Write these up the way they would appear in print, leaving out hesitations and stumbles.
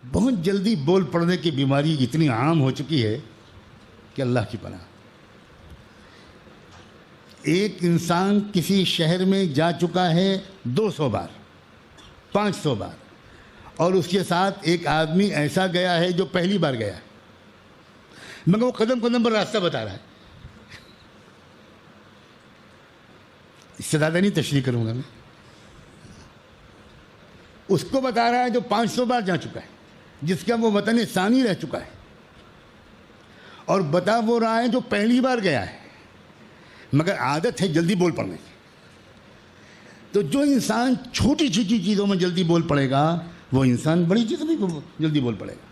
بہت جلدی بول پڑنے کی بیماری اتنی عام ہو چکی ہے کہ اللہ کی پناہ. ایک انسان کسی شہر میں جا چکا ہے 200 بار 500 بار، اور اس کے ساتھ ایک آدمی ایسا گیا ہے جو پہلی بار گیا ہے، مگر وہ قدم قدم پر راستہ بتا رہا ہے. اس سے زیادہ نہیں تشریح کروں گا میں. اس کو بتا رہا ہے جو 500 بار جا چکا ہے، جس کا وہ وطن ثانی رہ چکا ہے، اور بتا وہ رہا ہے جو پہلی بار گیا ہے مگر عادت ہے جلدی بول پڑنے کی. تو جو انسان چھوٹی چھوٹی چیزوں میں جلدی بول پڑے گا وہ انسان بڑی چیزوں میں جلدی بول پڑے گا.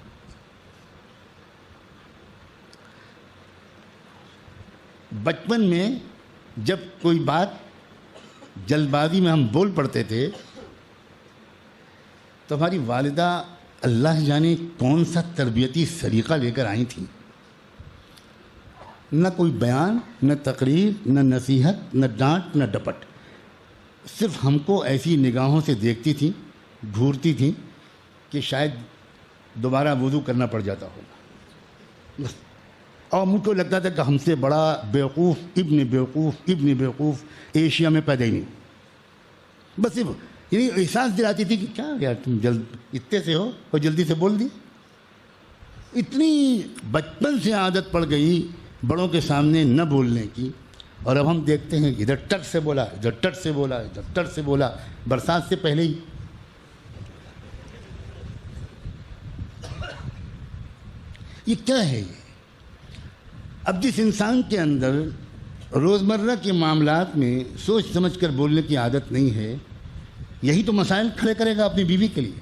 بچپن میں جب کوئی بات جلد بازی میں ہم بول پڑتے تھے تو ہماری والدہ اللہ جانے کون سا تربیتی سلیقہ لے کر آئی تھیں. نہ کوئی بیان، نہ تقریر، نہ نصیحت، نہ ڈانٹ، نہ ڈپٹ. صرف ہم کو ایسی نگاہوں سے دیکھتی تھیں، گھورتی تھیں کہ شاید دوبارہ وضو کرنا پڑ جاتا ہوگا. اور مجھ کو لگتا تھا کہ ہم سے بڑا بیوقوف ابن بیوقوف ایشیا میں پیدا ہی نہیں. بس صرف یعنی احساس دلاتی تھی کہ کیا یار تم جلد اتنے سے ہو اور جلدی سے بول دی. اتنی بچپن سے عادت پڑ گئی بڑوں کے سامنے نہ بولنے کی. اور اب ہم دیکھتے ہیں کہ ادھر ٹٹ سے بولا، ادھر ٹٹ سے بولا، ادھر ٹٹ سے بولا، برسات سے پہلے ہی. یہ کیا ہے یہ؟ اب جس انسان کے اندر روزمرہ کے معاملات میں سوچ سمجھ کر بولنے کی عادت نہیں ہے، یہی تو مسائل کھڑے کرے گا اپنی بیوی کے لیے،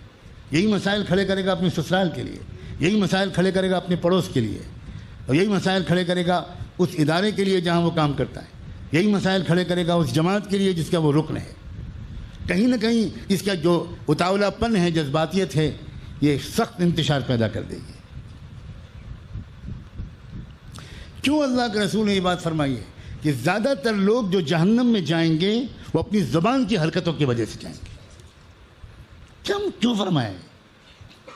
یہی مسائل کھڑے کرے گا اپنے سسرال کے لیے، یہی مسائل کھڑے کرے گا اپنے پڑوس کے لیے، اور یہی مسائل کھڑے کرے گا اس ادارے کے لیے جہاں وہ کام کرتا ہے، یہی مسائل کھڑے کرے گا اس جماعت کے لیے جس کا وہ رکن ہے. کہیں نہ کہیں اس کا جو اتاولا پن ہے، جذباتیت ہے، یہ سخت انتشار پیدا کر دے گی. کیوں اللہ کے رسول نے یہ بات فرمائی ہے کہ زیادہ تر لوگ جو جہنم میں جائیں گے وہ اپنی زبان کی حرکتوں کی وجہ سے جائیں گے. کیوں فرمایا ہے؟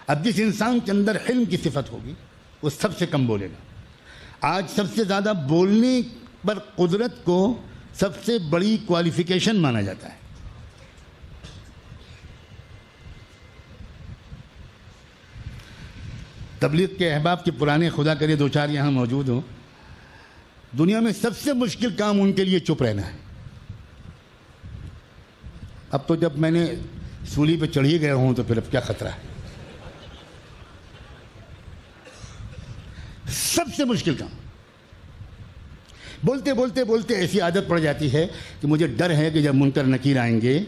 اب جس انسان کے اندر حلم کی صفت ہوگی وہ سب سے کم بولے گا. آج سب سے زیادہ بولنے پر قدرت کو سب سے بڑی کوالیفیکیشن مانا جاتا ہے. تبلیغ کے احباب کے پرانے خدا کرے دو چار یہاں موجود ہوں. دنیا میں سب سے مشکل کام ان کے لیے چپ رہنا ہے. اب تو جب میں نے سولی پہ چڑھ ہی گیا ہوں تو پھر اب کیا خطرہ ہے. سب سے مشکل کام. بولتے بولتے بولتے ایسی عادت پڑ جاتی ہے کہ مجھے ڈر ہے کہ جب منکر نکیر آئیں گے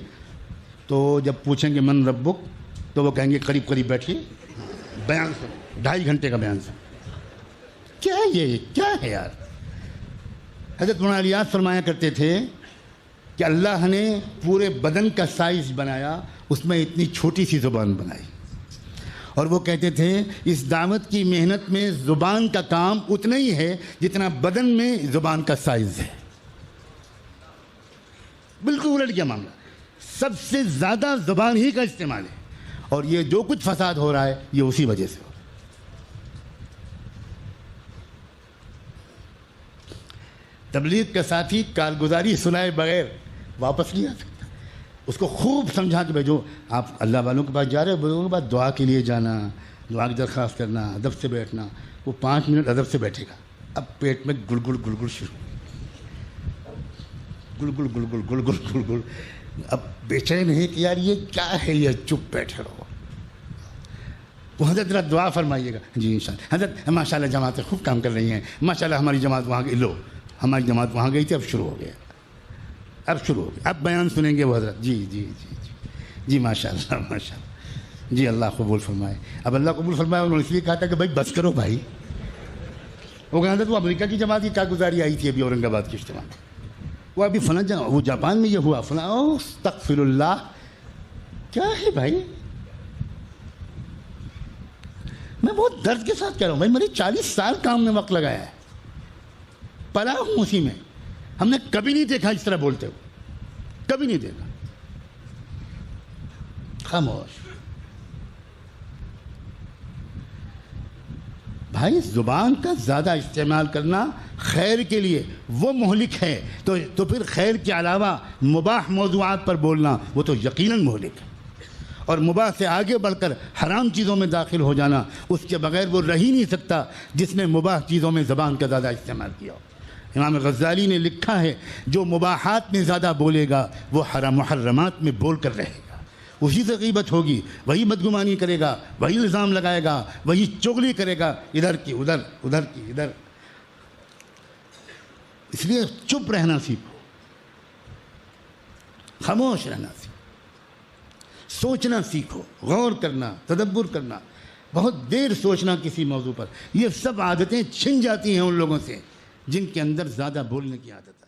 تو جب پوچھیں گے من ربک تو وہ کہیں گے قریب قریب بیٹھیے، بیان سے 2.5 گھنٹے کا بیان سے. کیا ہے یہ؟ کیا ہے یار؟ حضرت مولانا الیاس فرمایا کرتے تھے کہ اللہ نے پورے بدن کا سائز بنایا، اس میں اتنی چھوٹی سی زبان بنائی. اور وہ کہتے تھے اس دعوت کی محنت میں زبان کا کام اتنا ہی ہے جتنا بدن میں زبان کا سائز ہے. بالکل الٹ گیا معاملہ. سب سے زیادہ زبان ہی کا استعمال ہے، اور یہ جو کچھ فساد ہو رہا ہے یہ اسی وجہ سے ہو رہا ہے. تبلیغ کا ساتھی کارگزاری سنائے بغیر واپس نہیں آ سکتا. اس کو خوب سمجھا کہ بھائی جو آپ اللہ والوں کے پاس جا رہے ہو بزرگوں کے پاس دعا کے لیے جانا، دعا کی درخواست کرنا، ادب سے بیٹھنا. وہ 5 منٹ ادب سے بیٹھے گا، اب پیٹ میں گڑگڑ گڑگڑ شروع، گڑگڑ گڑگڑ گڑگڑ گڑگڑ. اب بےچین ہے کہ یار یہ کیا ہے، یہ چپ بیٹھے رہو. وہ حضرت ذرا دعا فرمائیے گا. جی انشاءاللہ حضرت ماشاء اللہ جماعتیں خوب کام کر رہی ہیں، ماشاء اللہ ہماری جماعت وہاں گئی. لو ہماری جماعت وہاں گئی تھی، اب شروع ہو گیا، اب شروع ہو گیا، اب بیان سنیں گے وہ حضرت. جی جی جی جی جی ماشاء اللہ ماشاء اللہ. جی اللہ قبول فرمائے. اب اللہ قبول فرمائے انہوں نے اس لیے کہا تھا کہ بھائی بس کرو بھائی. وہ کہا حضرت وہ امریکہ کی جماعت کی کارگزاری آئی تھی ابھی اورنگ آباد کے اجتماع میں، وہ ابھی فلاں وہ جاپان میں یہ ہوا فلاں. استغفر اللہ. کیا ہے بھائی؟ میں بہت درد کے ساتھ کہہ رہا ہوں بھائی، میرے 40 سال کام میں وقت لگایا ہے، پلا ہوں اسی میں. ہم نے کبھی نہیں دیکھا اس طرح بولتے ہو، کبھی نہیں دیکھا. خاموش. بھائی زبان کا زیادہ استعمال کرنا خیر کے لیے وہ مہلک ہے، تو پھر خیر کے علاوہ مباح موضوعات پر بولنا وہ تو یقیناً مہلک ہے، اور مباح سے آگے بڑھ کر حرام چیزوں میں داخل ہو جانا اس کے بغیر وہ رہ ہی نہیں سکتا جس نے مباح چیزوں میں زبان کا زیادہ استعمال کیا ہو۔ امام غزالی نے لکھا ہے جو مباحات میں زیادہ بولے گا وہ محرمات میں بول کر رہے گا، اسی سے غیبت ہوگی، وہی بدگمانی کرے گا، وہی الزام لگائے گا، وہی چغلی کرے گا، ادھر کی ادھر، ادھر کی ادھر۔ اس لیے چپ رہنا سیکھو، خاموش رہنا سیکھو، سوچنا سیکھو، غور کرنا، تدبر کرنا، بہت دیر سوچنا کسی موضوع پر۔ یہ سب عادتیں چھن جاتی ہیں ان لوگوں سے جن کے اندر زیادہ بولنے کی عادت ہے۔